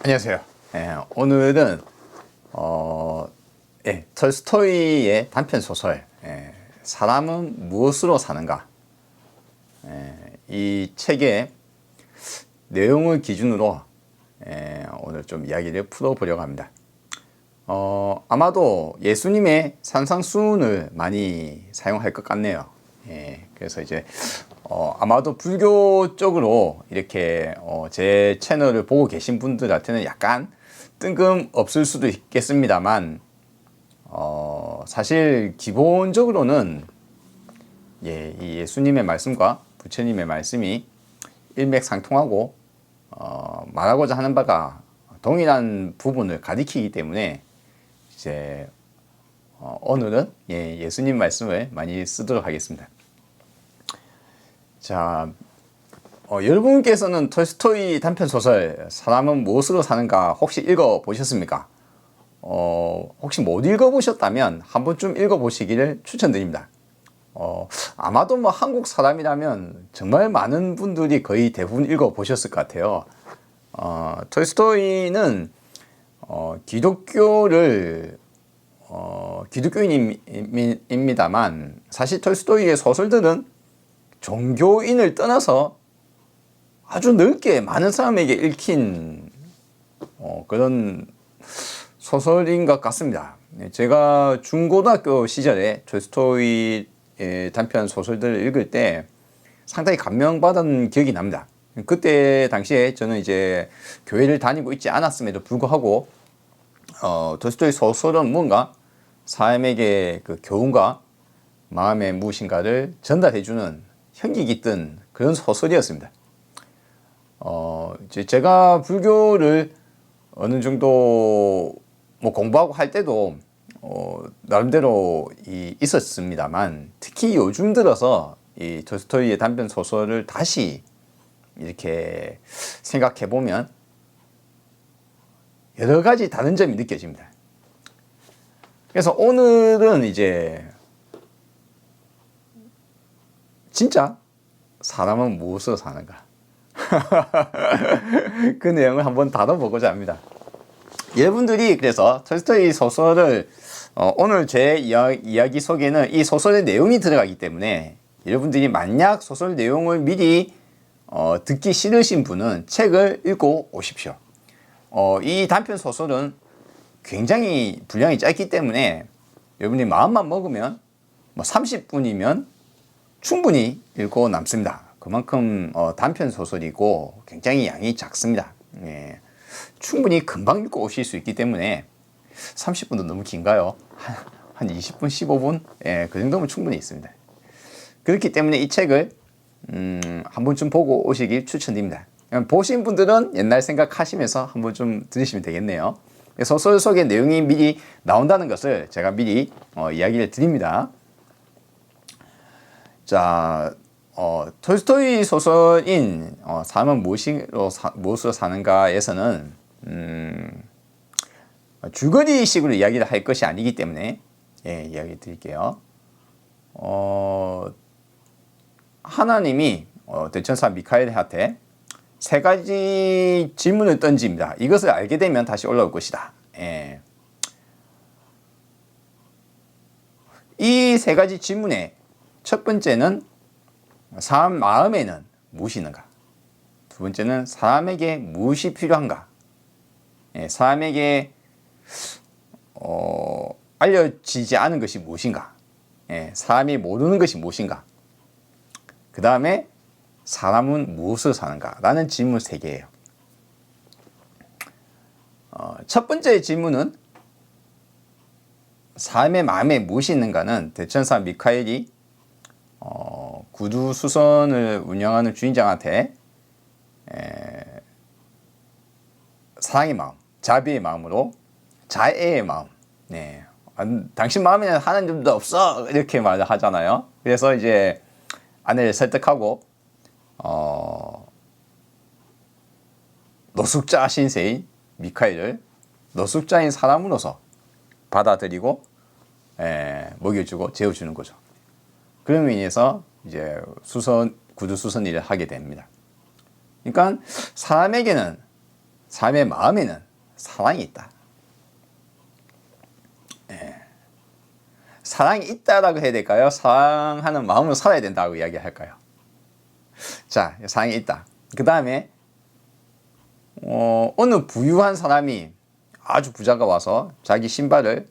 안녕하세요. 오늘은 톨스토이의 단편 소설 사람은 무엇으로 사는가, 이 책의 내용을 기준으로 오늘 좀 이야기를 풀어보려고 합니다. 아마도 예수님의 산상수훈을 많이 사용할 것 같네요. 그래서 이제 아마도 불교 쪽으로 이렇게 제 채널을 보고 계신 분들한테는 약간 뜬금없을 수도 있겠습니다만, 사실 기본적으로는 이 예수님의 말씀과 부처님의 말씀이 일맥상통하고 말하고자 하는 바가 동일한 부분을 가리키기 때문에 이제 오늘은 예수님 말씀을 많이 쓰도록 하겠습니다. 자, 여러분께서는 톨스토이 단편 소설 사람은 무엇으로 사는가 혹시 읽어 보셨습니까? 혹시 못 읽어 보셨다면 한 번쯤 읽어 보시기를 추천드립니다. 아마도 뭐 한국 사람이라면 정말 많은 분들이 거의 대부분 읽어 보셨을 것 같아요. 톨스토이는 기독교인입니다만, 사실 톨스토이의 소설들은 종교인을 떠나서 아주 넓게 많은 사람에게 읽힌 그런 소설인 것 같습니다. 제가 중고등학교 시절에 톨스토이 단편 소설들을 읽을 때 상당히 감명받은 기억이 납니다. 그때 당시에 저는 이제 교회를 다니고 있지 않았음에도 불구하고 톨스토이 소설은 뭔가 사람에게 그 교훈과 마음의 무엇인가를 전달해주는 현기 깃든 그런 소설이었습니다. 제가 불교를 어느 정도 뭐 공부하고 할 때도 나름대로 있었습니다만, 특히 요즘 들어서 이 톨스토이의 단편 소설을 다시 이렇게 생각해 보면 여러 가지 다른 점이 느껴집니다. 그래서 오늘은 이제 진짜 사람은 무엇으로 사는가 그 내용을 한번 다뤄보고자 합니다. 여러분들이 그래서 톨스토이 소설을 오늘 제 이야기 속에는 이 소설의 내용이 들어가기 때문에, 여러분들이 만약 소설 내용을 미리 듣기 싫으신 분은 책을 읽고 오십시오. 이 단편 소설은 굉장히 분량이 짧기 때문에 여러분이 마음만 먹으면 뭐 30분이면 충분히 읽고 남습니다. 그만큼 단편 소설이고 굉장히 양이 작습니다. 충분히 금방 읽고 오실 수 있기 때문에 30분도 너무 긴가요? 한 20분, 15분? 그 정도면 충분히 있습니다. 그렇기 때문에 이 책을 한 번쯤 보고 오시길 추천드립니다. 보신 분들은 옛날 생각하시면서 한 번쯤 들으시면 되겠네요. 소설 속의 내용이 미리 나온다는 것을 제가 미리 이야기를 드립니다. 자, 톨스토이 소설인 사람은 무엇으로 사는가에서는 줄거리식으로 이야기를 할 것이 아니기 때문에 이야기 드릴게요. 하나님이 대천사 미카엘한테 세 가지 질문을 던집니다. 이것을 알게 되면 다시 올라올 것이다. 이 세 가지 질문의 첫 번째는 사람 마음에는 무엇이 있는가? 두 번째는 사람에게 무엇이 필요한가? 사람에게 알려지지 않은 것이 무엇인가? 사람이 모르는 것이 무엇인가? 그 다음에 사람은 무엇을 사는가? 라는 질문 세 개예요. 첫 번째 질문은 사람의 마음에 무엇이 있는가는 대천사 미카엘이 구두수선을 운영하는 주인장한테 사랑의 마음, 자비의 마음으로 자애의 마음, 당신 마음에는 하나님도 없어, 이렇게 말을 하잖아요. 그래서 이제 아내를 설득하고 노숙자 신세인 미카엘을 노숙자인 사람으로서 받아들이고 먹여주고 재워주는 거죠. 그럼으로 인해서 이제 구두 수선 일을 하게 됩니다. 그러니까 사람에게는 사람의 마음에는 사랑이 있다. 예. 사랑이 있다라고 해야 될까요? 사랑하는 마음으로 살아야 된다고 이야기할까요? 자, 사랑이 있다. 그 다음에 어느 부유한 사람이 아주 부자가 와서 자기 신발을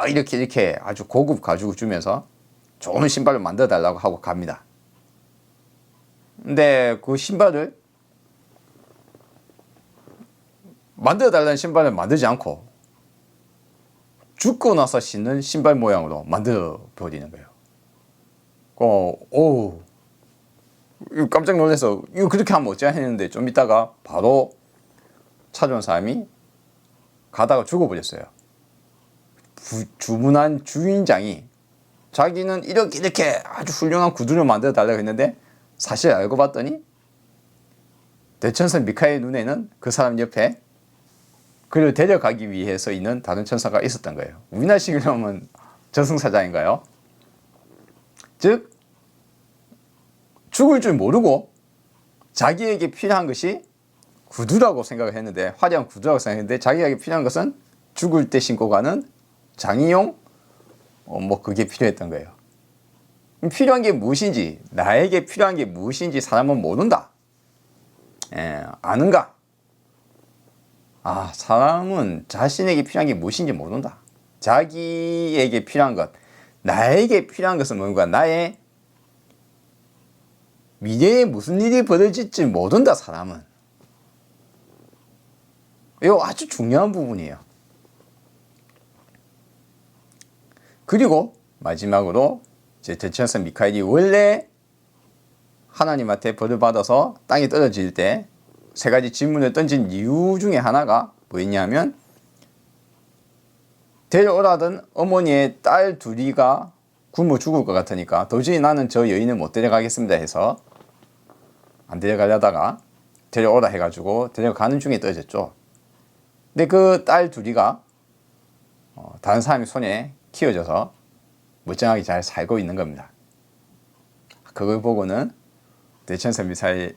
이렇게 아주 고급 가죽을 주면서 좋은 신발을 만들어 달라고 하고 갑니다. 근데 그 신발을 만들어 달라는 신발을 만들지 않고 죽고 나서 신는 신발 모양으로 만들어 버리는 거예요. 깜짝 놀라서 이거 그렇게 하면 어찌 했는데 좀 있다가 바로 찾아온 사람이 가다가 죽어버렸어요. 주문한 주인장이 자기는 이렇게 아주 훌륭한 구두를 만들어 달라고 했는데 사실 알고 봤더니 대천사 미카엘 눈에는 그 사람 옆에 그를 데려가기 위해서 있는 다른 천사가 있었던 거예요. 우리나라식으로 하면 저승사자인가요? 즉 죽을 줄 모르고 자기에게 필요한 것이 구두라고 생각을 했는데, 화려한 구두라고 생각했는데 자기에게 필요한 것은 죽을 때 신고 가는 장의용 그게 필요했던 거예요. 필요한 게 무엇인지, 나에게 필요한 게 무엇인지 사람은 모른다. 아는가? 사람은 자신에게 필요한 게 무엇인지 모른다. 자기에게 필요한 것, 나에게 필요한 것은 뭔가, 나의 미래에 무슨 일이 벌어질지 모른다, 사람은. 이거 아주 중요한 부분이에요. 그리고 마지막으로 대천사 미카엘이 원래 하나님한테 벌을 받아서 땅에 떨어질 때 세 가지 질문을 던진 이유 중에 하나가 뭐였냐면, 데려오라던 어머니의 딸 둘이가 굶어 죽을 것 같으니까 도저히 나는 저 여인을 못 데려가겠습니다 해서 안 데려가려다가 데려오라 해가지고 데려가는 중에 떨어졌죠. 근데 그 딸 둘이가 다른 사람의 손에 키워져서 멀쩡하게 잘 살고 있는 겁니다. 그걸 보고는 대천사의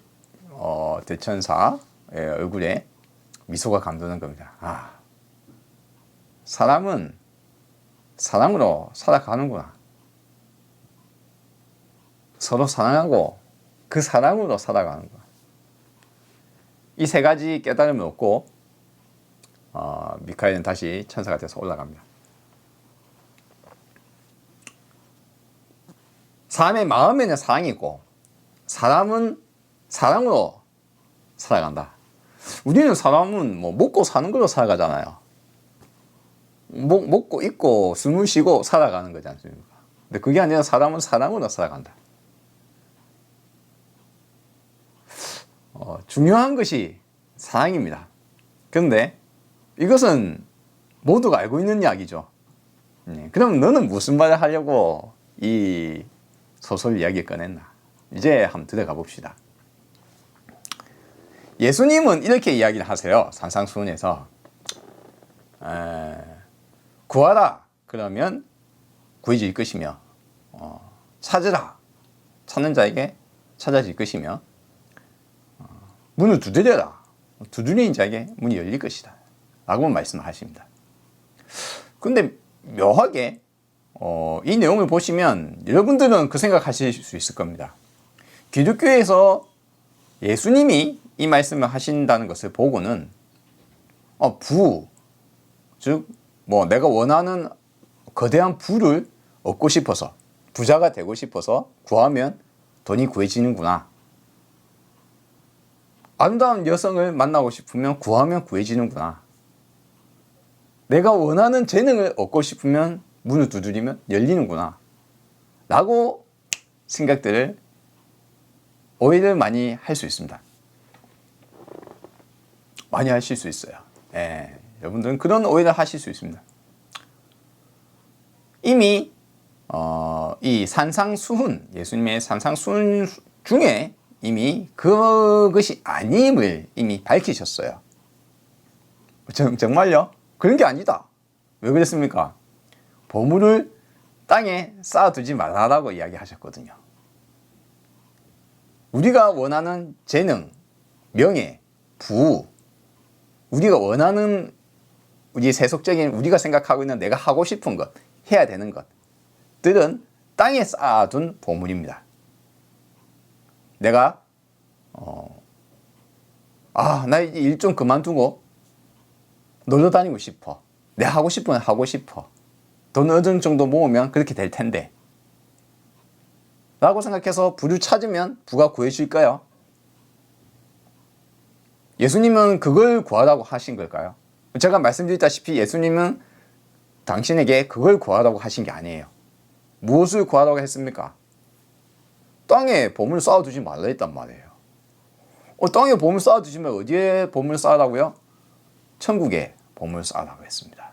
얼굴에 미소가 감도는 겁니다. 사람은 사랑으로 살아가는구나. 서로 사랑하고 그 사랑으로 살아가는구나. 이 세 가지 깨달음을 얻고 미카엘은 다시 천사가 돼서 올라갑니다. 사람의 마음에는 사랑이 있고 사람은 사랑으로 살아간다. 우리는 사람은 먹고 사는 걸로 살아가잖아요. 먹고 입고 숨을 쉬고 살아가는 거지 않습니까? 근데 그게 아니라 사람은 사랑으로 살아간다. 중요한 것이 사랑입니다. 그런데 이것은 모두가 알고 있는 이야기죠. 그럼 너는 무슨 말을 하려고 이 소설 이야기를 꺼냈나? 이제 한번 들어가 봅시다. 예수님은 이렇게 이야기를 하세요. 산상수훈에서 구하라 그러면 구해질 것이며 찾으라 찾는 자에게 찾아질 것이며 문을 두드려라 두드리는 자에게 문이 열릴 것이다 라고 말씀을 하십니다. 근데 묘하게 이 내용을 보시면 여러분들은 그 생각하실 수 있을 겁니다. 기독교에서 예수님이 이 말씀을 하신다는 것을 보고는 즉 내가 원하는 거대한 부를 얻고 싶어서 부자가 되고 싶어서 구하면 돈이 구해지는구나. 아름다운 여성을 만나고 싶으면 구하면 구해지는구나. 내가 원하는 재능을 얻고 싶으면 문을 두드리면 열리는구나 라고 생각들을 오해를 많이 할 수 있습니다. 많이 하실 수 있어요. 여러분들은 그런 오해를 하실 수 있습니다. 이미 이 산상수훈, 예수님의 산상수훈 중에 이미 그것이 아님을 이미 밝히셨어요. 정말요? 그런 게 아니다. 왜 그랬습니까? 보물을 땅에 쌓아두지 말라고 이야기하셨거든요. 우리가 원하는 재능, 명예, 부, 우리가 원하는 우리 세속적인 우리가 생각하고 있는 내가 하고 싶은 것, 해야 되는 것들은 땅에 쌓아둔 보물입니다. 내가 나 이제 일 좀 그만두고 놀러 다니고 싶어. 내가 하고 싶으면 하고 싶어. 돈 어느 정도 모으면 그렇게 될 텐데 라고 생각해서 부를 찾으면 부가 구해줄까요? 예수님은 그걸 구하라고 하신 걸까요? 제가 말씀드렸다시피 예수님은 당신에게 그걸 구하라고 하신 게 아니에요. 무엇을 구하라고 했습니까? 땅에 보물 쌓아두지 말라 했단 말이에요. 땅에 보물 쌓아두시면 어디에 보물 쌓으라고요? 천국에 보물 쌓으라고 했습니다.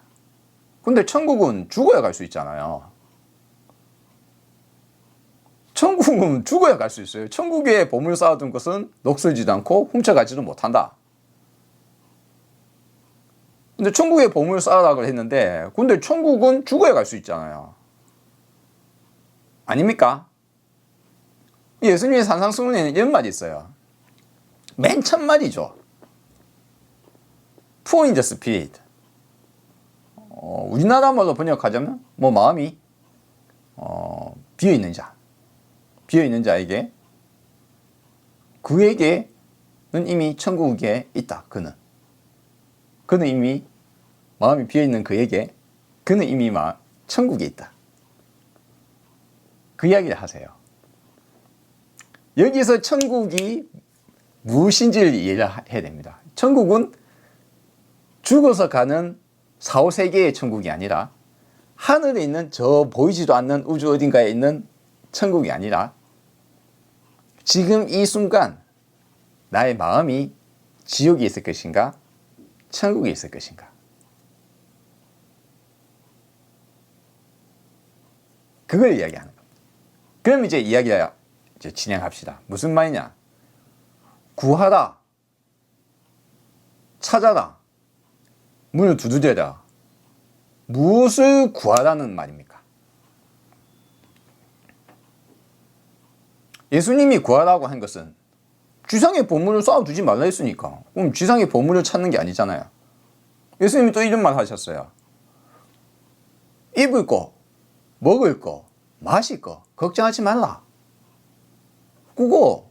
근데 천국은 죽어야 갈 수 있잖아요. 천국은 죽어야 갈 수 있어요. 천국에 보물 쌓아둔 것은 녹슬지도 않고 훔쳐가지도 못한다. 근데 천국에 보물 쌓으라고 했는데 근데 천국은 죽어야 갈 수 있잖아요. 아닙니까? 예수님의 산상수훈에는 이런 말이 있어요. 맨 첫 말이죠. Poor in the spirit. 우리나라 말로 번역하자면 마음이 비어있는 자. 비어있는 자에게 그에게는 이미 천국에 있다. 그는 이미 마음이 비어있는 그는 이미 천국에 있다. 그 이야기를 하세요. 여기서 천국이 무엇인지를 이해를 해야 됩니다. 천국은 죽어서 가는 4, 5세계의 천국이 아니라 하늘에 있는 저 보이지도 않는 우주 어딘가에 있는 천국이 아니라 지금 이 순간 나의 마음이 지옥에 있을 것인가 천국에 있을 것인가. 그걸 이야기하는 겁니다. 그럼 이제 이야기를 진행합시다. 무슨 말이냐? 구하라, 찾아라, 문을 두드려라. 무엇을 구하라는 말입니까? 예수님이 구하라고 한 것은 지상의 보물을 쌓아두지 말라 했으니까 그럼 지상의 보물을 찾는 게 아니잖아요. 예수님이 또 이런 말 하셨어요. 입을 거, 먹을 거, 마실 거 걱정하지 말라. 그거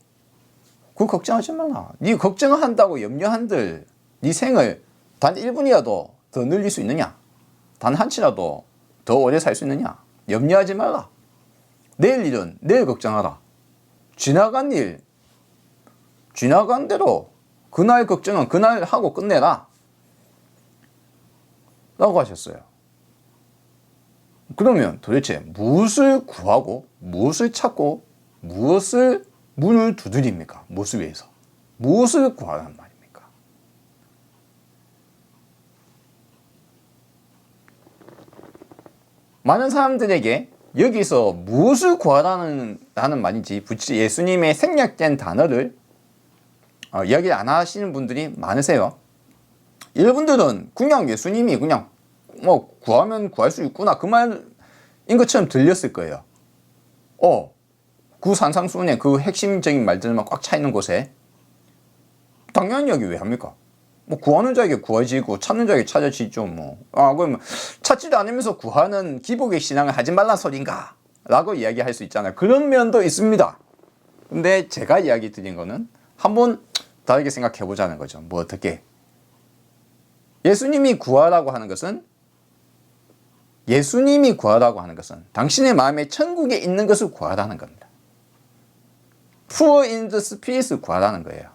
걱정하지 말라. 네 걱정한다고 염려한들 네 생을 단 1분이라도 더 늘릴 수 있느냐? 단 한치라도 더 오래 살 수 있느냐? 염려하지 말라. 내일 일은 내일 걱정하라. 지나간 일 지나간 대로 그날 걱정은 그날 하고 끝내라 라고 하셨어요. 그러면 도대체 무엇을 구하고 무엇을 찾고 무엇을 문을 두드립니까? 무엇을 위해서? 무엇을 구하라는 말입니까? 많은 사람들에게 여기서 무엇을 구하라는 말인지 예수님의 생략된 단어를 이야기 안 하시는 분들이 많으세요. 여러분들은 그냥 예수님이 그냥 구하면 구할 수 있구나 그 말인 것처럼 들렸을 거예요. 그 산상수훈의 그 핵심적인 말들만 꽉 차 있는 곳에 당연한 이야기 왜 합니까? 구하는 자에게 구해지고 찾는 자에게 찾아지죠. 그럼 찾지도 않으면서 구하는 기복의 신앙을 하지 말란 소린가? 라고 이야기할 수 있잖아요. 그런 면도 있습니다. 근데 제가 이야기 드린 거는 한번 다르게 생각해 보자는 거죠. 어떻게? 예수님이 구하라고 하는 것은 당신의 마음에 천국에 있는 것을 구하라는 겁니다. Poor in the spirit을 구하라는 거예요.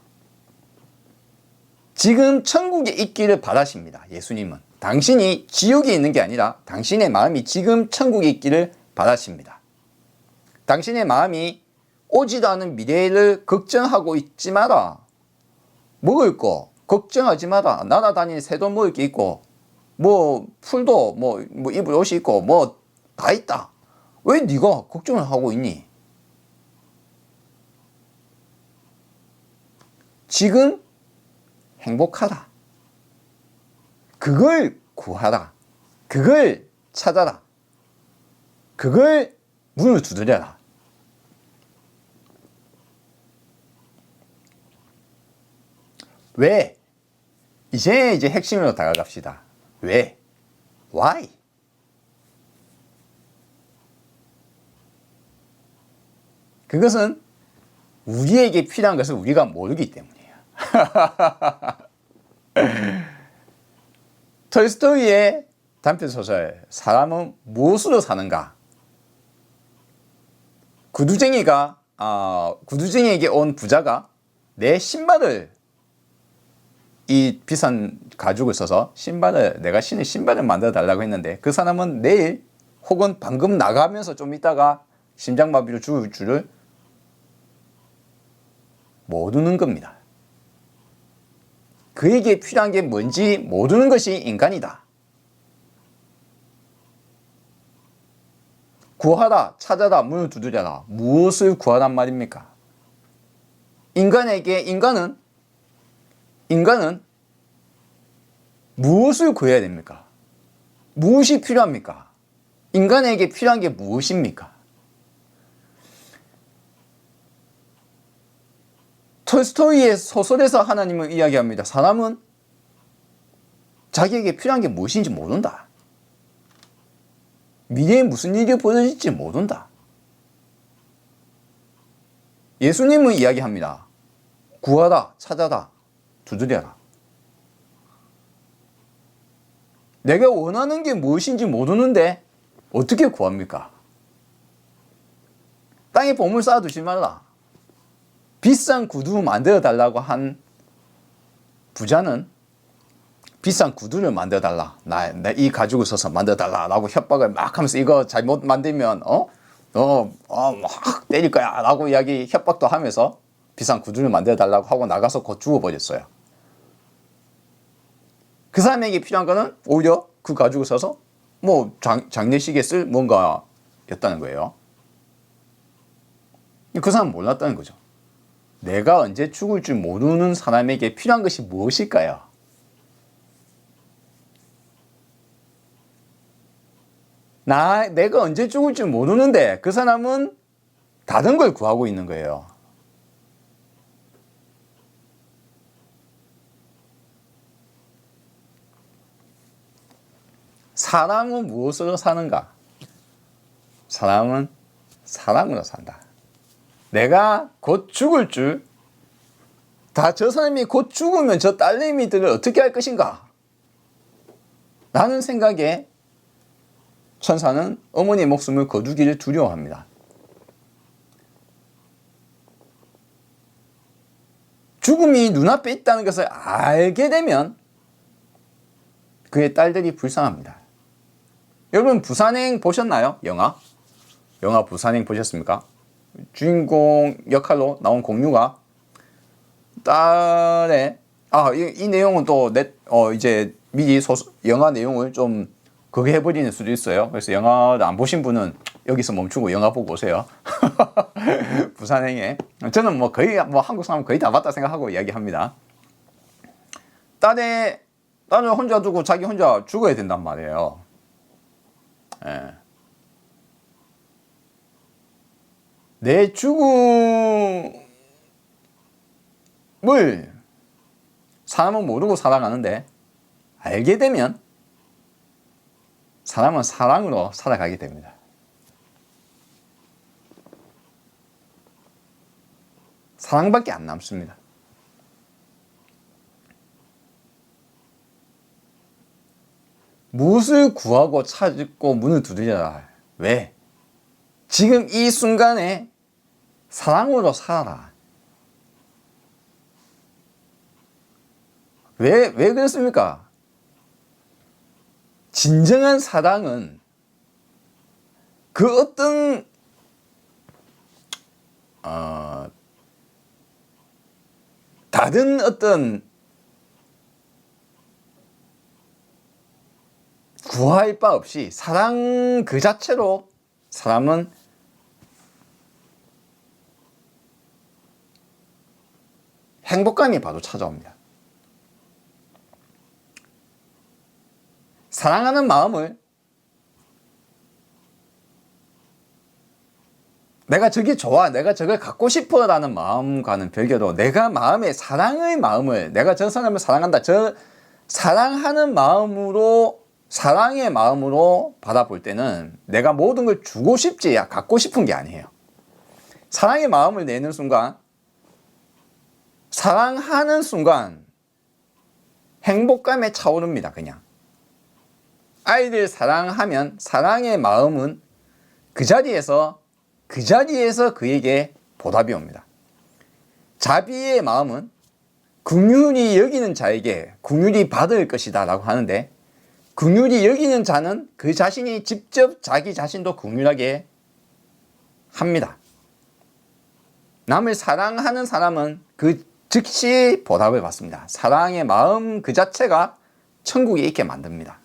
지금 천국에 있기를 바라십니다. 예수님은. 당신이 지옥에 있는 게 아니라 당신의 마음이 지금 천국에 있기를 바라십니다. 당신의 마음이 오지도 않은 미래를 걱정하고 있지 마라. 먹을 거 걱정하지 마라. 날아다니는 새도 먹을 게 있고 풀도 입을 옷이 있고 다 있다. 왜 네가 걱정을 하고 있니? 지금 행복하라. 그걸 구하라. 그걸 찾아라. 그걸 문을 두드려라. 왜? 이제 핵심으로 다가갑시다. 왜? Why? 그것은 우리에게 필요한 것을 우리가 모르기 때문이에요. 톨스토이의 단편소설 사람은 무엇으로 사는가? 구두쟁이에게 온 부자가 내 신발을, 이 비싼 가죽을 써서 내가 신을 신발을 만들어 달라고 했는데, 그 사람은 내일 혹은 방금 나가면서 좀 있다가 심장마비로 죽을 줄을 모르는 겁니다. 그에게 필요한 게 뭔지 모르는 것이 인간이다. 구하라, 찾아라, 문을 두드려라. 무엇을 구하란 말입니까? 인간은 무엇을 구해야 됩니까? 무엇이 필요합니까? 인간에게 필요한 게 무엇입니까? 톨스토이의 소설에서 하나님은 이야기합니다. 사람은 자기에게 필요한 게 무엇인지 모른다. 미래에 무슨 일이 벌어질지 모른다. 예수님은 이야기합니다. 구하라, 찾아라, 두드려라. 내가 원하는 게 무엇인지 모르는데 어떻게 구합니까? 땅에 보물 쌓아두지 말라. 비싼 구두 만들어 달라고 한 부자는 비싼 구두를 만들어 달라. 나 이 가죽을 써서 만들어 달라라고 협박을 막 하면서, 이거 잘못 만들면 막 때릴 거야 라고 협박도 하면서 비싼 구두를 만들어 달라고 하고 나가서 곧 죽어버렸어요. 그 사람에게 필요한 거는 오히려 그 가죽을 써서 장례식에 쓸 뭔가였다는 거예요. 그 사람은 몰랐다는 거죠. 내가 언제 죽을 줄 모르는 사람에게 필요한 것이 무엇일까요? 내가 언제 죽을 줄 모르는데 그 사람은 다른 걸 구하고 있는 거예요. 사람은 무엇으로 사는가? 사람은 사랑으로 산다. 내가 곧 죽을 줄, 저 사람이 곧 죽으면 저 딸내미들을 어떻게 할 것인가? 라는 생각에 천사는 어머니의 목숨을 거두기를 두려워합니다. 죽음이 눈앞에 있다는 것을 알게 되면 그의 딸들이 불쌍합니다. 여러분, 부산행 보셨나요? 영화 부산행 보셨습니까? 주인공 역할로 나온 공유가 딸의 이 내용은 또 이제 미리 영화 내용을 좀 그게 해버리는 수도 있어요. 그래서 영화를 안 보신 분은 여기서 멈추고 영화 보고 오세요. 부산행에 저는 거의 한국 사람 거의 다 봤다 생각하고 이야기합니다. 딸을 혼자 두고 자기 혼자 죽어야 된단 말이에요. 예. 내 죽음을 사람은 모르고 살아가는데 알게 되면 사람은 사랑으로 살아가게 됩니다. 사랑밖에 안 남습니다. 무엇을 구하고 찾고 문을 두드려라. 왜? 지금 이 순간에 사랑으로 살아라. 왜 그렇습니까? 진정한 사랑은 그 어떤 다른 어떤 구할 바 없이 사랑 그 자체로 사람은 행복감이 바로 찾아옵니다. 사랑하는 마음을 내가 저게 좋아, 내가 저걸 갖고 싶어 라는 마음과는 별개로 내가 사랑의 마음을, 내가 저 사람을 사랑한다, 사랑하는 마음으로, 사랑의 마음으로 바라볼 때는 내가 모든 걸 주고 싶지, 갖고 싶은 게 아니에요. 사랑의 마음을 내는 순간, 사랑하는 순간 행복감에 차오릅니다. 그냥 아이들 사랑하면 사랑의 마음은 그 자리에서 그에게 보답이 옵니다. 자비의 마음은 긍휼히 여기는 자에게 긍휼히 받을 것이다 라고 하는데, 긍휼히 여기는 자는 그 자신이 직접 자기 자신도 긍휼하게 합니다. 남을 사랑하는 사람은 그 즉시 보답을 받습니다. 사랑의 마음 그 자체가 천국에 있게 만듭니다.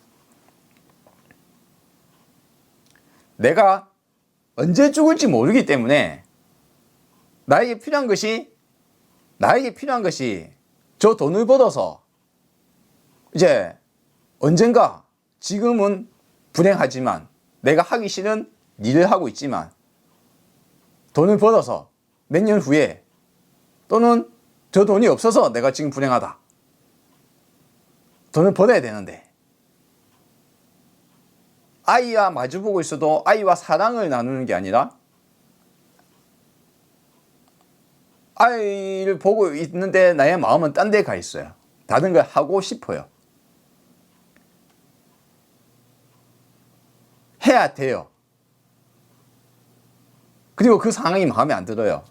내가 언제 죽을지 모르기 때문에 나에게 필요한 것이 저 돈을 벌어서 이제 언젠가, 지금은 불행하지만 내가 하기 싫은 일을 하고 있지만 돈을 벌어서 몇 년 후에, 또는 저 돈이 없어서 내가 지금 불행하다. 돈을 벌어야 되는데 아이와 마주보고 있어도 아이와 사랑을 나누는 게 아니라 아이를 보고 있는데 나의 마음은 딴 데 가 있어요. 다른 걸 하고 싶어요. 해야 돼요. 그리고 그 상황이 마음에 안 들어요.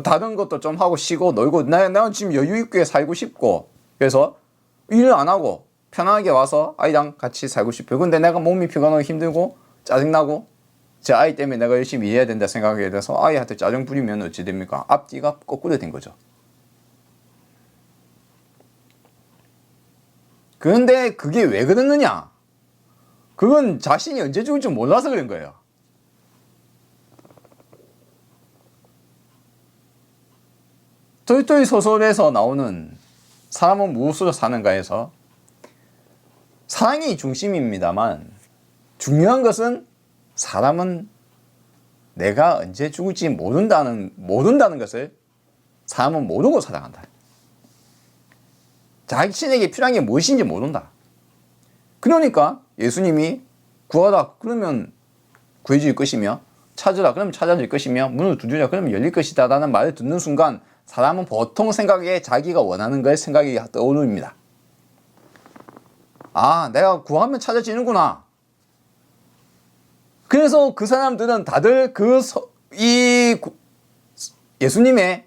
다른 것도 좀 하고 쉬고 놀고, 나 지금 여유 있게 살고 싶고, 그래서 일을 안 하고 편하게 와서 아이랑 같이 살고 싶어요. 근데 내가 몸이 피곤하고 힘들고 짜증나고 제 아이 때문에 내가 열심히 일해야 된다 생각하게 돼서 아이한테 짜증 부리면 어찌 됩니까? 앞뒤가 거꾸로 된 거죠. 그런데 그게 왜 그러느냐? 그건 자신이 언제 죽을지 몰라서 그런 거예요. 토이토이 소설에서 나오는 사람은 무엇으로 사는가에서 사랑이 중심입니다만, 중요한 것은 사람은 내가 언제 죽을지 모른다는 것을 사람은 모르고 살아간다. 자신에게 필요한 게 무엇인지 모른다. 그러니까 예수님이 구하라 그러면 구해질 것이며, 찾으라 그러면 찾아질 것이며, 문을 두드리라 그러면 열릴 것이다 라는 말을 듣는 순간 사람은 보통 생각에 자기가 원하는 걸 생각이 떠오릅니다. 아, 내가 구하면 찾아지는구나. 그래서 그 사람들은 다들 예수님의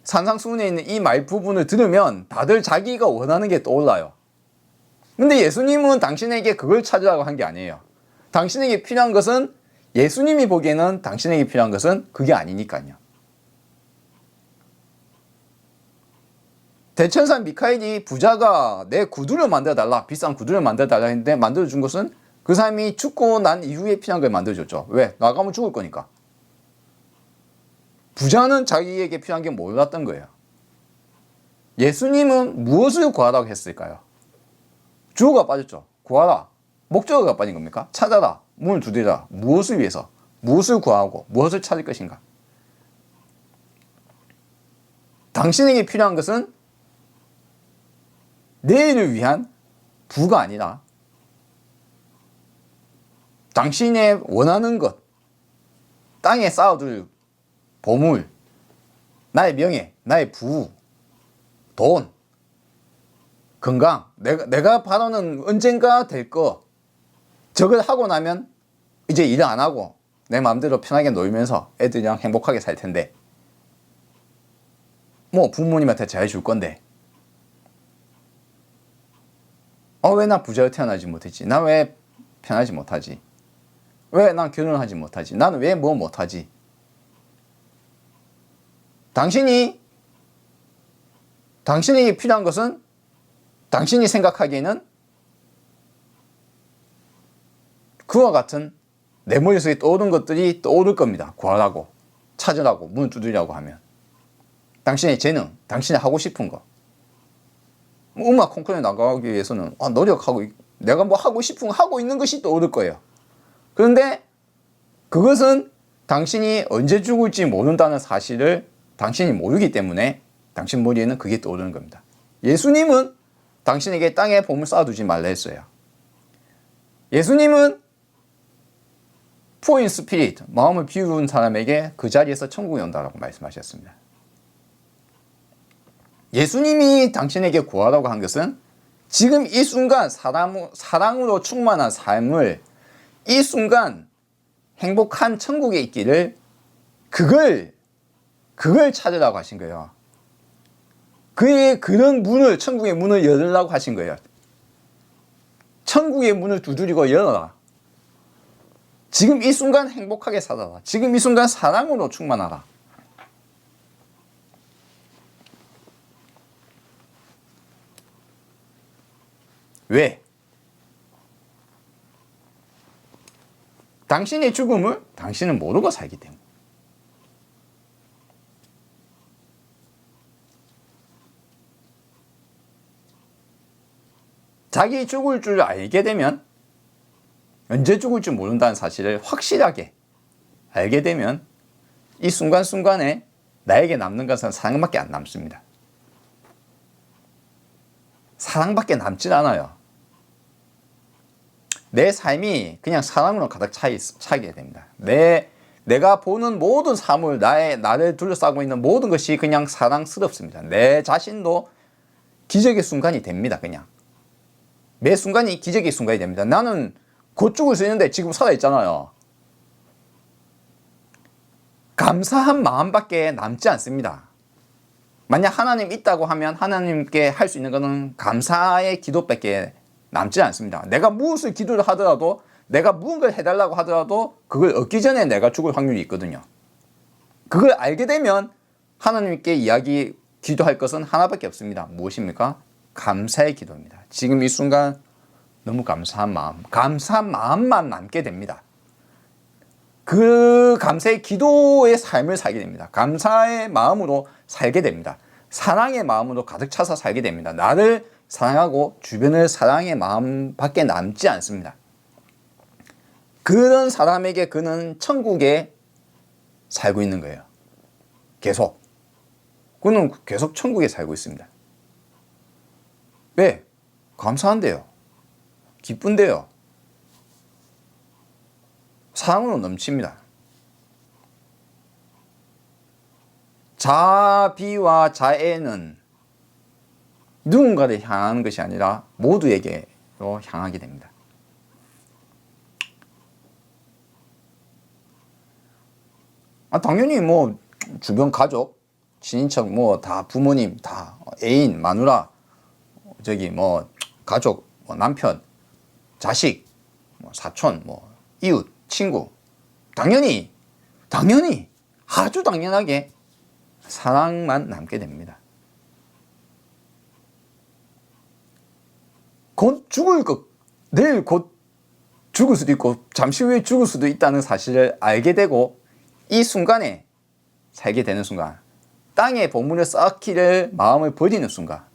산상수훈에 있는 이 말 부분을 들으면 다들 자기가 원하는 게 떠올라요. 근데 예수님은 당신에게 그걸 찾으라고 한 게 아니에요. 당신에게 필요한 것은, 예수님이 보기에는 당신에게 필요한 것은 그게 아니니까요. 대천사 미카엘이 부자가 내 구두를 만들어달라, 비싼 구두를 만들어달라 했는데 만들어준 것은 그 사람이 죽고 난 이후에 필요한 걸 만들어줬죠. 왜? 나가면 죽을 거니까. 부자는 자기에게 필요한 게 몰랐던 거예요. 예수님은 무엇을 구하라고 했을까요? 주어가 빠졌죠. 구하라. 목적어가 빠진 겁니까? 찾아라. 문을 두드리라. 무엇을 위해서? 무엇을 구하고 무엇을 찾을 것인가? 당신에게 필요한 것은 내일을 위한 부가 아니라 당신의 원하는 것, 땅에 쌓아둘 보물, 나의 명예, 나의 부, 돈, 건강, 내가 바라는 언젠가 될 거, 저걸 하고 나면 이제 일 안 하고 내 마음대로 편하게 놀면서 애들이랑 행복하게 살 텐데, 뭐 부모님한테 잘 줄 건데, 왜 나 부자로 태어나지 못했지? 나 왜 편하지 못하지? 왜 난 결혼하지 못하지? 나는 왜 뭐 못하지? 당신에게 필요한 것은 당신이 생각하기에는 그와 같은 내 머릿속에 떠오른 것들이 떠오를 겁니다. 구하라고, 찾으라고, 문을 두드리라고 하면. 당신의 재능, 당신이 하고 싶은 거. 음악 콩쿠르에 나가기 위해서는 노력하고, 내가 뭐 하고 싶은 거 하고 있는 것이 떠오를 거예요. 그런데 그것은 당신이 언제 죽을지 모른다는 사실을 당신이 모르기 때문에 당신 머리에는 그게 떠오르는 겁니다. 예수님은 당신에게 땅에 보물 쌓아두지 말라 했어요. 예수님은 poor in spirit, 마음을 비운 사람에게 그 자리에서 천국이 온다라고 말씀하셨습니다. 예수님이 당신에게 구하라고 한 것은 지금 이 순간 사랑으로 충만한 삶을, 이 순간 행복한 천국에 있기를, 그걸 찾으라고 하신 거예요. 그런 문을, 천국의 문을 열으라고 하신 거예요. 천국의 문을 두드리고 열어라. 지금 이 순간 행복하게 살아라. 지금 이 순간 사랑으로 충만하라. 왜? 당신의 죽음을 당신은 모르고 살기 때문에. 자기 죽을 줄 알게 되면, 언제 죽을지 모른다는 사실을 확실하게 알게 되면 이 순간순간에 나에게 남는 것은 사랑밖에 안 남습니다. 사랑밖에 남질 않아요. 내 삶이 그냥 사랑으로 가득 차게 됩니다. 내가 보는 모든 사물, 나를 둘러싸고 있는 모든 것이 그냥 사랑스럽습니다. 내 자신도 기적의 순간이 됩니다. 그냥 매 순간이 기적의 순간이 됩니다. 나는 곧 죽을 수 있는데 지금 살아있잖아요. 감사한 마음밖에 남지 않습니다. 만약 하나님 있다고 하면 하나님께 할 수 있는 것은 감사의 기도밖에 남지 않습니다. 내가 무엇을 기도를 하더라도, 내가 무언가를 해달라고 하더라도 그걸 얻기 전에 내가 죽을 확률이 있거든요. 그걸 알게 되면 하나님께 기도할 것은 하나밖에 없습니다. 무엇입니까? 감사의 기도입니다. 지금 이 순간 너무 감사한 마음만 남게 됩니다. 그 감사의 기도의 삶을 살게 됩니다. 감사의 마음으로 살게 됩니다. 사랑의 마음으로 가득 차서 살게 됩니다. 나를 사랑하고 주변을 사랑의 마음밖에 남지 않습니다. 그런 사람에게 그는 천국에 살고 있는 거예요. 그는 계속 천국에 살고 있습니다. 왜? 감사한데요. 기쁜데요. 사랑으로 넘칩니다. 자비와 자애는 누군가를 향하는 것이 아니라 모두에게로 향하게 됩니다. 당연히 주변 가족, 친인척, 다 부모님, 다 애인, 마누라, 가족, 남편, 자식, 사촌, 이웃, 친구, 당연히 아주 당연하게 사랑만 남게 됩니다. 내일 곧 죽을 수도 있고 잠시 후에 죽을 수도 있다는 사실을 알게 되고 이 순간에 살게 되는 순간, 땅에 보물을 쌓기를 마음을 버리는 순간,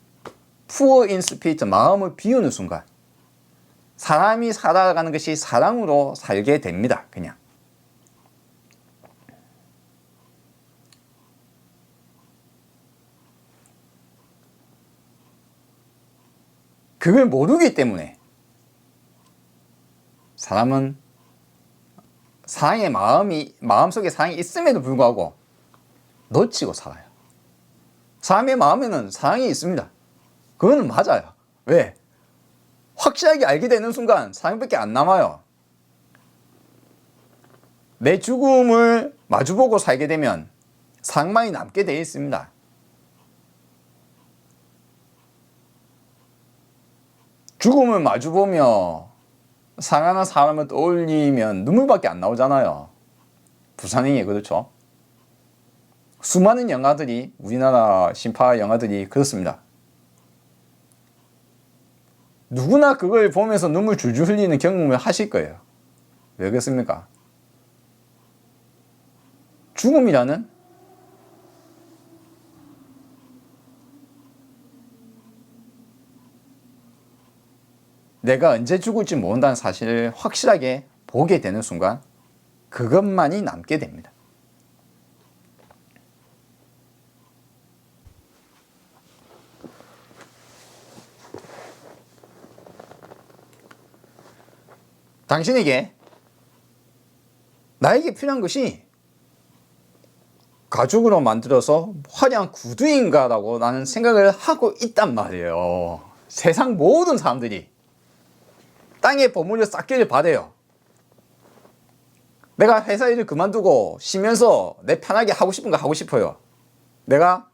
poor in spirit, 마음을 비우는 순간, 사람이 살아가는 것이 사랑으로 살게 됩니다. 그냥. 그걸 모르기 때문에 사람은 마음속에 사랑이 있음에도 불구하고 놓치고 살아요. 사람의 마음에는 사랑이 있습니다. 그거는 맞아요. 왜? 확실하게 알게 되는 순간 사랑밖에 안 남아요. 내 죽음을 마주보고 살게 되면 사랑만이 남게 되어 있습니다. 죽음을 마주보며 사랑하는 사람을 떠올리면 눈물밖에 안 나오잖아요. 부산행위, 그렇죠? 수많은 영화들이, 우리나라 신파 영화들이 그렇습니다. 누구나 그걸 보면서 눈물 줄줄 흘리는 경험을 하실 거예요. 왜 그렇습니까? 죽음이라는 내가 언제 죽을지 모른다는 사실을 확실하게 보게 되는 순간 그것만이 남게 됩니다. 당신에게 나에게 필요한 것이 가죽으로 만들어서 화려한 구두인가라고 나는 생각을 하고 있단 말이에요. 세상 모든 사람들이 땅에 보물을 쌓기를 바래요. 내가 회사 일을 그만두고 쉬면서 내 편하게 하고 싶은 거 하고 싶어요. 내가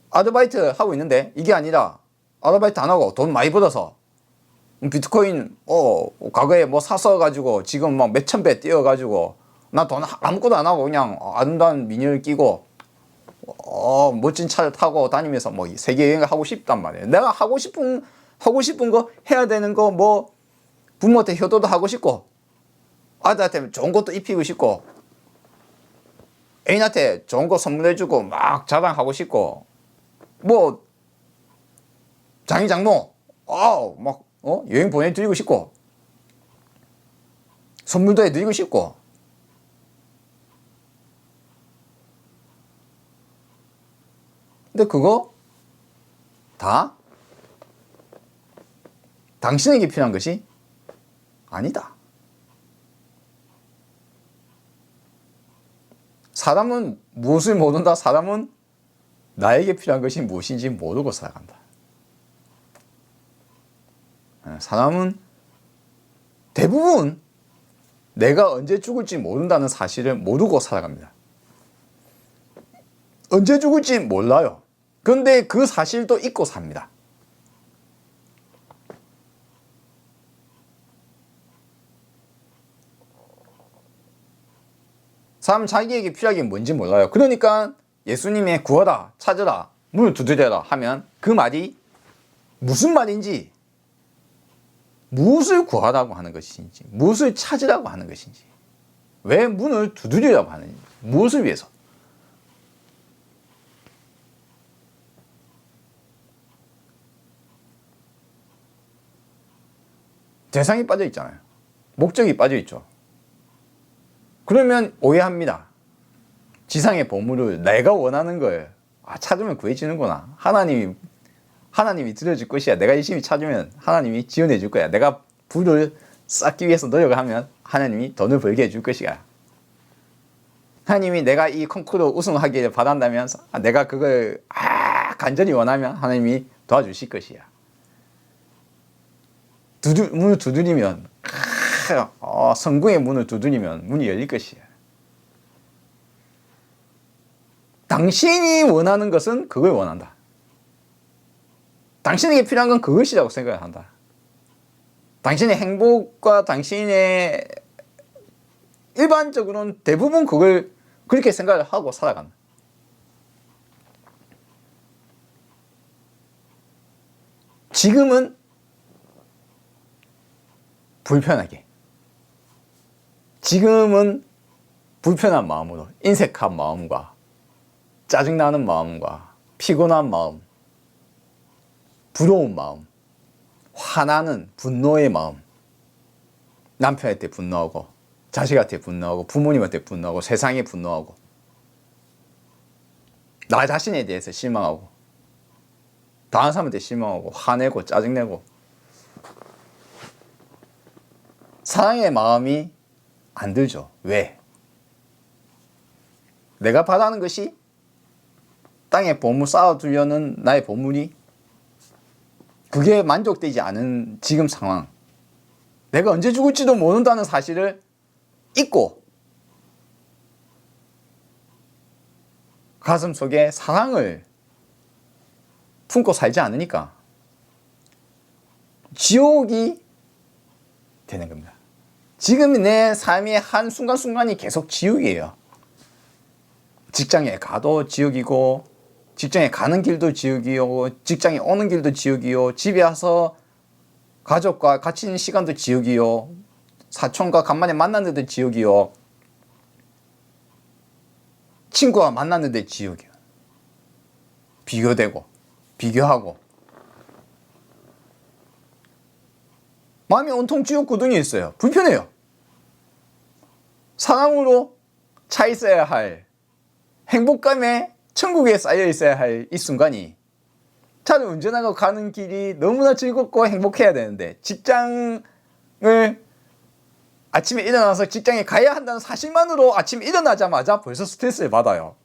아르바이트 하고 있는데 이게 아니라 아르바이트 안 하고 돈 많이 벌어서 비트코인 과거에 뭐 사서 가지고 지금 막 몇천 배 뛰어 가지고 나 돈 아무것도 안 하고 그냥 아름다운 미니를 끼고 멋진 차를 타고 다니면서 뭐 세계 여행을 하고 싶단 말이에요. 내가 하고 싶은 거 해야 되는 거 뭐 부모한테 효도도 하고 싶고 아들한테 좋은 것도 입히고 싶고 애인한테 좋은 거 선물해주고 막 자랑하고 싶고 뭐 장인 장모 막 여행 보내드리고 싶고 선물도 해드리고 싶고 근데 그거 다 당신에게 필요한 것이 아니다. 사람은 무엇을 모른다? 사람은 나에게 필요한 것이 무엇인지 모르고 살아간다. 사람은 대부분 내가 언제 죽을지 모른다는 사실을 모르고 살아갑니다. 언제 죽을지 몰라요. 그런데 그 사실도 잊고 삽니다. 사람은 자기에게 필요한 게 뭔지 몰라요. 그러니까 예수님의 구하라, 찾으라, 문을 두드려라 하면 그 말이 무슨 말인지, 무엇을 구하라고 하는 것인지, 무엇을 찾으라고 하는 것인지, 왜 문을 두드리라고 하는지, 무엇을 위해서. 대상이 빠져 있잖아요. 목적이 빠져 있죠. 그러면 오해합니다. 지상의 보물을 내가 원하는 거예요. 찾으면 구해지는구나. 하나님이 들어줄 것이야. 내가 열심히 찾으면 하나님이 지원해 줄 거야. 내가 부를 쌓기 위해서 노력을 하면 하나님이 돈을 벌게 해줄 것이야. 하나님이 내가 이 콩쿠르 우승하기를 바란다면 내가 그걸 간절히 원하면 하나님이 도와주실 것이야. 문을 두드리면 성공의 문을 두드리면 문이 열릴 것이야. 당신이 원하는 것은 그걸 원한다. 당신에게 필요한 건 그것이라고 생각을 한다. 당신의 행복과 당신의 일반적으로는 대부분 그걸 그렇게 생각을 하고 살아간다. 지금은 불편하게, 지금은 불편한 마음으로, 인색한 마음과 짜증나는 마음과 피곤한 마음, 부러운 마음, 화나는 분노의 마음, 남편한테 분노하고 자식한테 분노하고 부모님한테 분노하고 세상에 분노하고 나 자신에 대해서 실망하고 다른 사람한테 실망하고 화내고 짜증내고 사랑의 마음이 안 들죠. 왜? 내가 바라는 것이 땅에 보물 쌓아두려는 나의 보물이 그게 만족되지 않은 지금 상황, 내가 언제 죽을지도 모른다는 사실을 잊고 가슴 속에 사랑을 품고 살지 않으니까 지옥이 되는 겁니다. 지금 내 삶의 한 순간순간이 계속 지옥이에요. 직장에 가도 지옥이고 직장에 가는 길도 지옥이요, 직장에 오는 길도 지옥이요, 집에 와서 가족과 같이 있는 시간도 지옥이요, 사촌과 간만에 만났는데 지옥이요, 친구와 만났는데 지옥이요. 비교되고 비교하고 마음이 온통 지옥 구덩이에 있어요. 불편해요. 사랑으로 차 있어야 할, 행복감에 천국에 쌓여 있어야 할 이 순간이 차를 운전하고 가는 길이 너무나 즐겁고 행복해야 되는데, 직장에 네. 아침에 일어나서 직장에 가야 한다는 사실만으로 아침에 일어나자마자 벌써 스트레스를 받아요.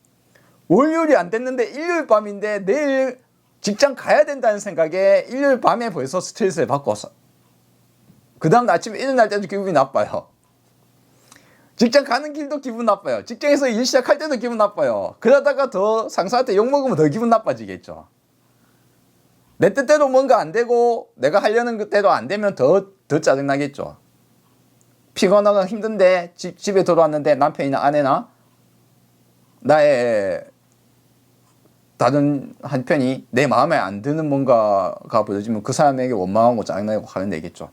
월요일이 안 됐는데 일요일 밤인데 내일 직장 가야 된다는 생각에 일요일 밤에 벌써 스트레스를 받고 그 다음 아침에 일어날 때도 기분이 나빠요. 직장 가는 길도 기분 나빠요. 직장에서 일 시작할 때도 기분 나빠요. 그러다가 더 상사한테 욕먹으면 더 기분 나빠지겠죠. 내 뜻대로 뭔가 안 되고 내가 하려는 그대로 안 되면 더 짜증나겠죠. 피곤하고 힘든데 집에 들어왔는데 남편이나 아내나 나의 다른 한편이 내 마음에 안 드는 뭔가가 보여지면 그 사람에게 원망하고 짜증내고 화를 내겠죠.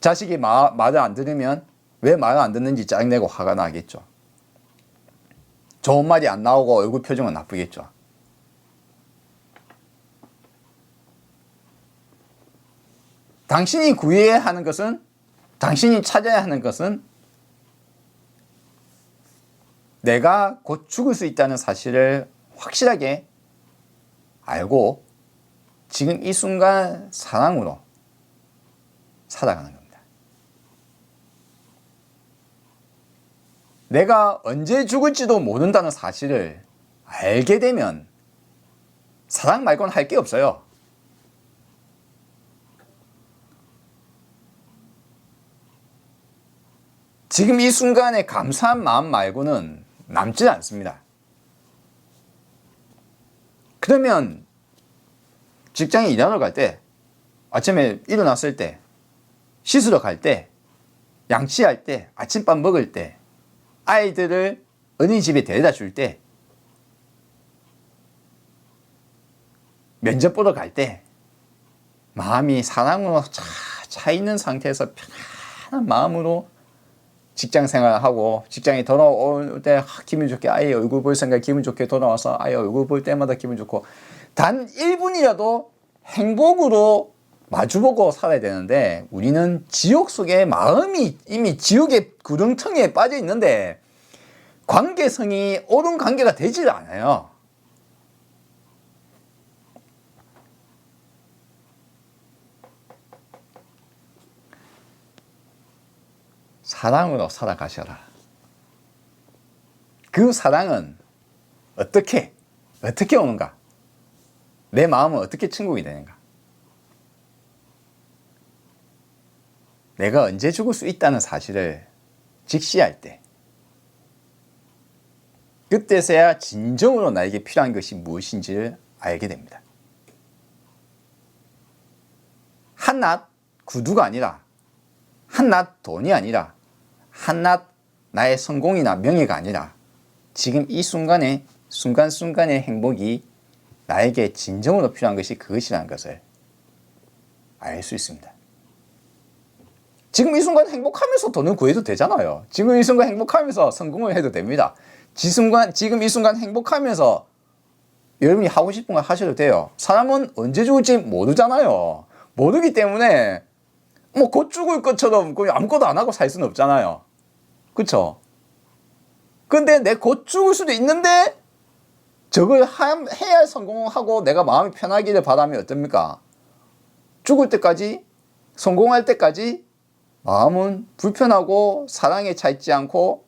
자식이 말을 안 들으면 왜 말을 안 듣는지 짜증내고 화가 나겠죠. 좋은 말이 안 나오고 얼굴 표정은 나쁘겠죠. 당신이 구해야 하는 것은, 당신이 찾아야 하는 것은 내가 곧 죽을 수 있다는 사실을 확실하게 알고 지금 이 순간 사랑으로 살아가는 겁니다. 내가 언제 죽을지도 모른다는 사실을 알게 되면 사랑 말고는 할 게 없어요. 지금 이 순간에 감사한 마음 말고는 남지 않습니다. 그러면 직장에 일하러 갈 때, 아침에 일어났을 때, 씻으러 갈 때, 양치할 때, 아침밥 먹을 때, 아이들을 어린이집에 데려다 줄 때, 면접 보러 갈 때, 마음이 사랑으로 차 있는 상태에서 편안한 마음으로 직장 생활하고 직장에 돌아올 때 기분 좋게 아이 얼굴 볼 생각 기분 좋게 돌아와서 아이 얼굴 볼 때마다 기분 좋고 단 1분이라도 행복으로 마주보고 살아야 되는데 우리는 지옥 속에 마음이 이미 지옥의 구렁텅이에 빠져 있는데 관계성이 옳은 관계가 되질 않아요. 사랑으로 살아가셔라. 그 사랑은 어떻게 오는가? 내 마음은 어떻게 천국이 되는가? 내가 언제 죽을 수 있다는 사실을 직시할 때 그때서야 진정으로 나에게 필요한 것이 무엇인지를 알게 됩니다. 한낱 구두가 아니라 한낱 돈이 아니라 한낱 나의 성공이나 명예가 아니라 지금 이 순간에 순간순간의 행복이 나에게 진정으로 필요한 것이 그것이라는 것을 알 수 있습니다. 지금 이 순간 행복하면서 돈을 구해도 되잖아요. 지금 이 순간 행복하면서 성공을 해도 됩니다. 지금 이 순간 행복하면서 여러분이 하고 싶은 거 하셔도 돼요. 사람은 언제 죽을지 모르잖아요. 모르기 때문에 뭐 곧 죽을 것처럼 아무것도 안 하고 살 수는 없잖아요. 그쵸? 근데 내 곧 죽을 수도 있는데 저걸 해야 성공하고 내가 마음이 편하기를 바라면 어떻습니까? 죽을 때까지 성공할 때까지 마음은 불편하고 사랑에 차 있지 않고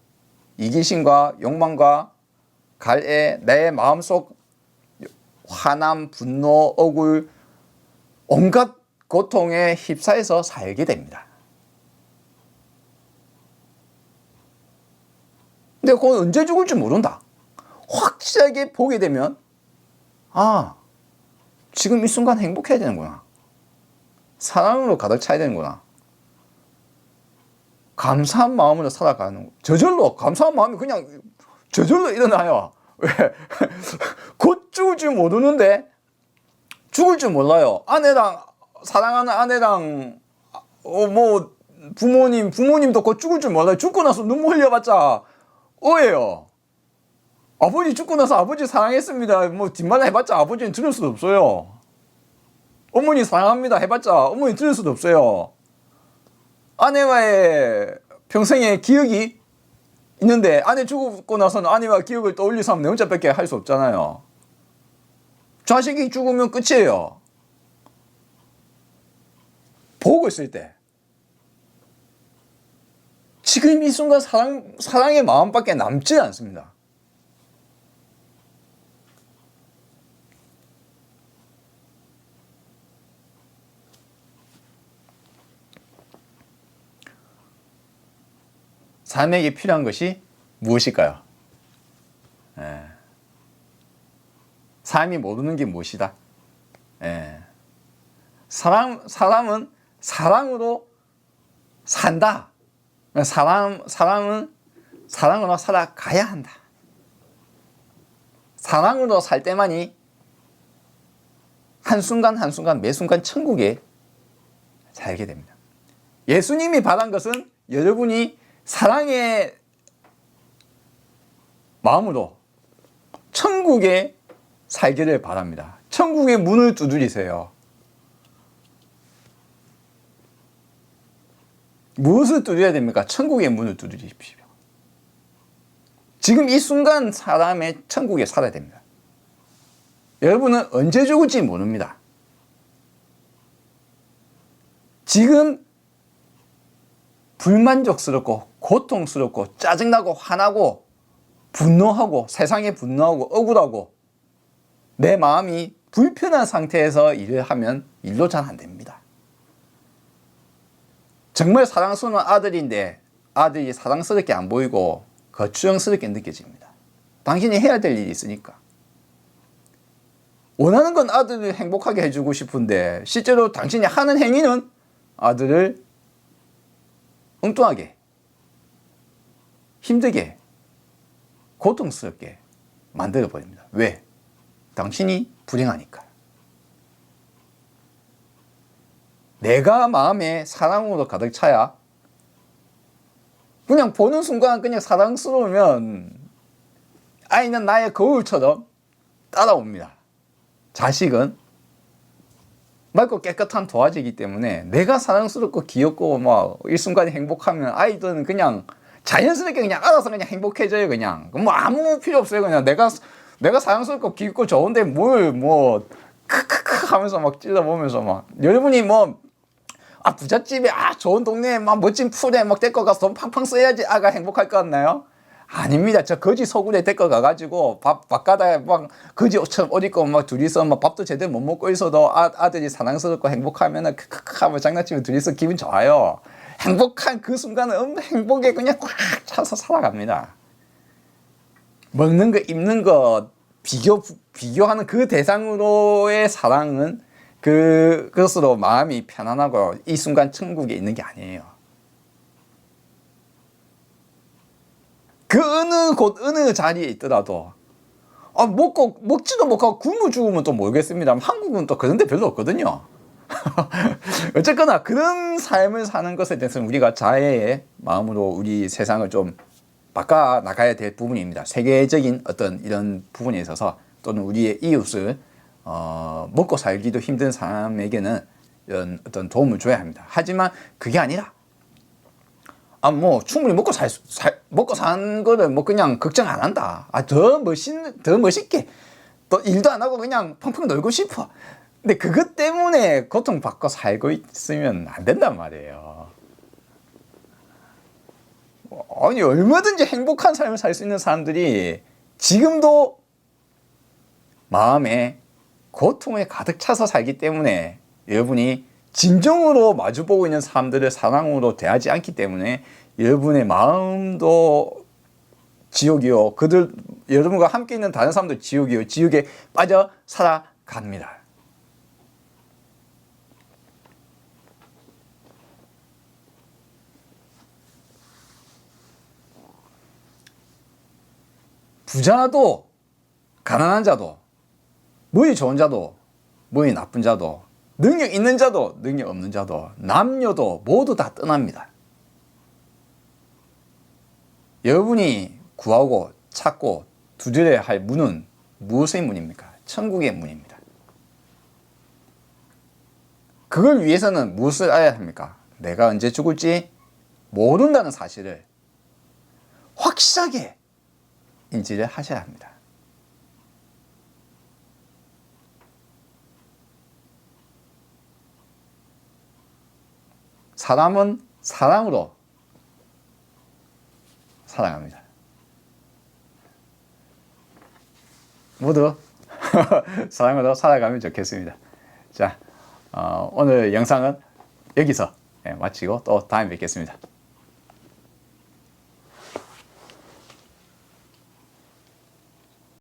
이기심과 욕망과 갈애 내 마음속 화남, 분노, 억울 온갖 고통에 휩싸여서 살게 됩니다. 근데 그건 언제 죽을지 모른다. 확실하게 보게 되면 아, 지금 이 순간 행복해야 되는구나. 사랑으로 가득 차야 되는구나. 감사한 마음으로 살아가는 저절로 감사한 마음이 그냥 저절로 일어나요. 왜? 곧 죽을 줄 모르는데 죽을 줄 몰라요. 아내랑 사랑하는 아내랑 뭐 부모님도 곧 죽을 줄 몰라요. 죽고 나서 눈물 흘려봤자 오해요. 아버지 죽고 나서 아버지 사랑했습니다. 뭐 뒷말 해봤자 아버지는 들을 수도 없어요. 어머니 사랑합니다 해봤자 어머니 들을 수도 없어요. 아내와의 평생의 기억이 있는데 아내 죽고 나서는 아내와 기억을 떠올릴 사람 내 혼자밖에 할 수 없잖아요. 자식이 죽으면 끝이에요. 보고 있을 때 지금 이 순간 사랑의 마음밖에 남지 않습니다. 삶에게 필요한 것이 무엇일까요? 삶이 모르는 게 무엇이다? 사람은 사랑으로 산다. 사람은 사랑으로 살아가야 한다. 사랑으로 살 때만이 한순간 한순간 매 순간 천국에 살게 됩니다. 예수님이 바란 것은 여러분이 사랑의 마음으로 천국에 살기를 바랍니다. 천국의 문을 두드리세요. 무엇을 두드려야 됩니까? 천국의 문을 두드리십시오. 지금 이 순간 사람의 천국에 살아야 됩니다. 여러분은 언제 죽을지 모릅니다. 지금 불만족스럽고 고통스럽고 짜증나고 화나고 분노하고 세상에 분노하고 억울하고 내 마음이 불편한 상태에서 일을 하면 일도 잘 안 됩니다. 정말 사랑스러운 아들인데 아들이 사랑스럽게 안 보이고 거추장스럽게 느껴집니다. 당신이 해야 될 일이 있으니까. 원하는 건 아들을 행복하게 해주고 싶은데 실제로 당신이 하는 행위는 아들을 엉뚱하게, 힘들게, 고통스럽게 만들어버립니다. 왜? 당신이 불행하니까. 내가 마음에 사랑으로 가득 차야 그냥 보는 순간 그냥 사랑스러우면 아이는 나의 거울처럼 따라옵니다. 자식은 맑고 깨끗한 도화지이기 때문에 내가 사랑스럽고 귀엽고 막 일순간에 행복하면 아이들은 그냥 자연스럽게 그냥 알아서 그냥 행복해져요. 그냥 뭐 아무 필요 없어요. 그냥 내가 사랑스럽고 귀엽고 좋은데 뭘 뭐 크크크 하면서 막 찔러보면서 막 여러분이 뭐 부잣집에 좋은 동네에 막 멋진 풀에 막 데리고 가서 돈 팡팡 써야지 아가 행복할 것 같나요? 아닙니다. 저 거지 서굴에 데리고 가가지고 바깥에 막 거지처럼 옷 입고 막 둘이서 막 밥도 제대로 못 먹고 있어도 아들이 사랑스럽고 행복하면은 크크크 하고 장난치면 둘이서 기분 좋아요. 행복한 그 순간은 행복에 그냥 꽉 차서 살아갑니다. 먹는 거 입는 거 비교하는 그 대상으로의 사랑은 그것으로 마음이 편안하고 이 순간 천국에 있는 게 아니에요. 그 어느 자리에 있더라도 먹지도 못하고 굶어 죽으면 또 모르겠습니다. 한국은 또 그런 데 별로 없거든요. 어쨌거나 그런 삶을 사는 것에 대해서는 우리가 자애의 마음으로 우리 세상을 좀 바꿔 나가야 될 부분입니다. 세계적인 어떤 이런 부분에 있어서 또는 우리의 이웃을 먹고 살기도 힘든 사람에게는 이런 어떤 도움을 줘야 합니다. 하지만 그게 아니라 뭐 충분히 먹고 산 거를 뭐 그냥 걱정 안 한다. 더 멋있게 또 일도 안 하고 그냥 펑펑 놀고 싶어. 근데 그것 때문에 고통받고 살고 있으면 안 된단 말이에요. 아니 얼마든지 행복한 삶을 살 수 있는 사람들이 지금도 마음에 고통에 가득 차서 살기 때문에 여러분이 진정으로 마주보고 있는 사람들을 사랑으로 대하지 않기 때문에 여러분의 마음도 지옥이요. 여러분과 함께 있는 다른 사람도 지옥이요. 지옥에 빠져 살아갑니다. 부자도 가난한 자도 뭐이 좋은 자도 뭐이 나쁜 자도 능력 있는 자도 능력 없는 자도 남녀도 모두 다 떠납니다. 여러분이 구하고 찾고 두드려야 할 문은 무엇의 문입니까? 천국의 문입니다. 그걸 위해서는 무엇을 알아야 합니까? 내가 언제 죽을지 모른다는 사실을 확실하게 인지를 하셔야 합니다. 사람은 사랑으로 사랑합니다. 모두 사랑으로 살아가면 좋겠습니다. 자, 오늘 영상은 여기서 마치고 또 다음에 뵙겠습니다.